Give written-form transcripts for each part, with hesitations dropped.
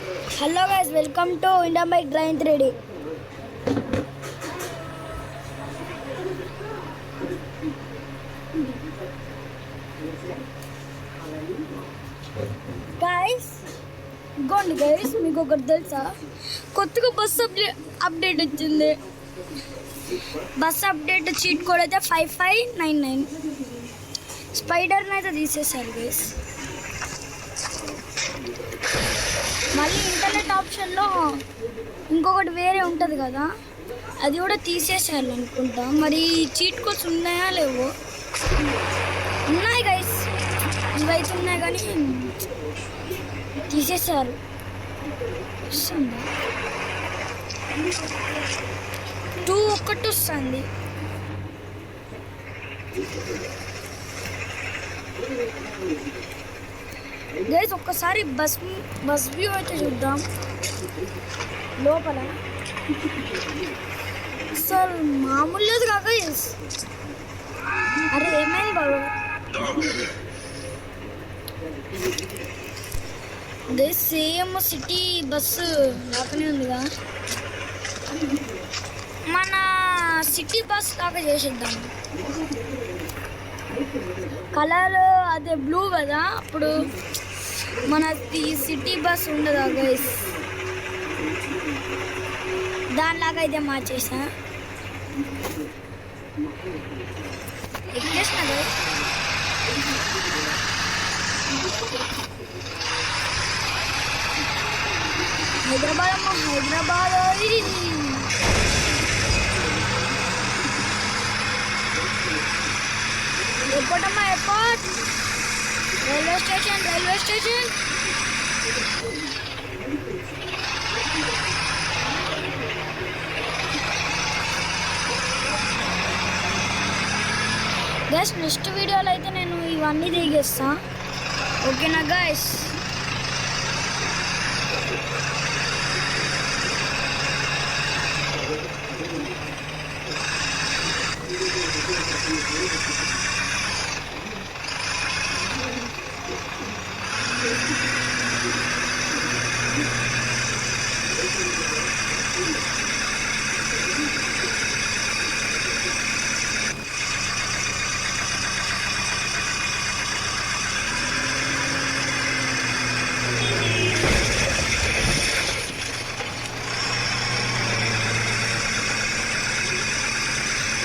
Hello guys, welcome to India Bike Drive 3D. Guys, Gondi guys మీకు ఒకటి తెలుసా, కొత్తగా అప్డేట్ వచ్చింది. బస్ అప్డేట్ చీట్ కోడ్ అయితే 5599. స్పైడర్ని అయితే తీసేశారు గైస్. మళ్ళీ ఇంటర్నెట్ ఆప్షన్లో ఇంకొకటి వేరే ఉంటుంది కదా, అది కూడా తీసేసారు అనుకుంటా. మరి చీట్ కోడ్స్ ఉన్నాయా లేవో? ఉన్నాయి గైస్, ఇవైతే ఉన్నాయి కానీ తీసేసారు. 2 ఒకటి వస్తుంది. గైస్ ఒక్కసారి బస్ వ్యూ అయితే చూద్దాం లోపల. అసలు మామూలు లేదు కాక గైస్. అరే ఏమైంది బాబు? గైస్ సేమ్ సిటీ బస్సు లాగానే ఉందిగా, మన సిటీ బస్ లాగా చేసేద్దాం. కలర్ అదే బ్లూ కదా, అప్పుడు మన సిటీ బస్ ఉండదా గైస్, దానిలాగా అయితే మార్చేసా. ఎక్కేసిన గైస్. హైదరాబాద్ అమ్మ హైదరాబాద్. ఎయిర్పోర్ట్ అమ్మా airport. Railway station guys next వీడియోలో అయితే నేను ఇవన్నీ దిగేస్తా, ఓకేనా గైస్?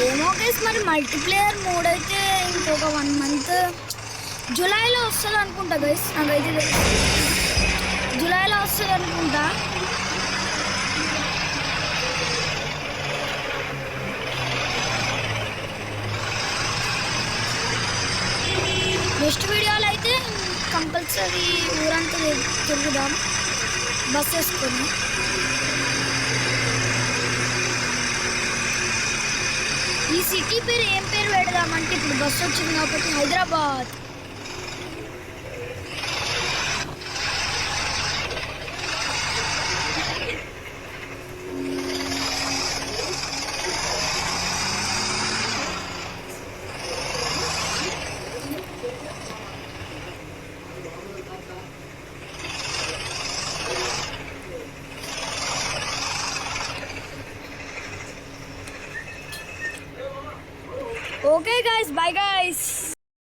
ఏమో గైస్, మరి మల్టీప్లేయర్ మోడ్ అయితే ఇంకొక 1 మంత్ జూలైలో వస్తుంది అనుకుంటా గైస్. నాకైతే జూలైలో వస్తుంది అనుకుంటా. నెక్స్ట్ వీడియోలో అయితే కంపల్సరీ ఊరంతా తిరుగుదాం బస్ వేసుకొని. ఈ సిటీ పేరు ఏం పేరు పెడదామంటే ఇప్పుడు బస్సు వచ్చింది కాబట్టి Hyderabad. Okay guys, bye guys.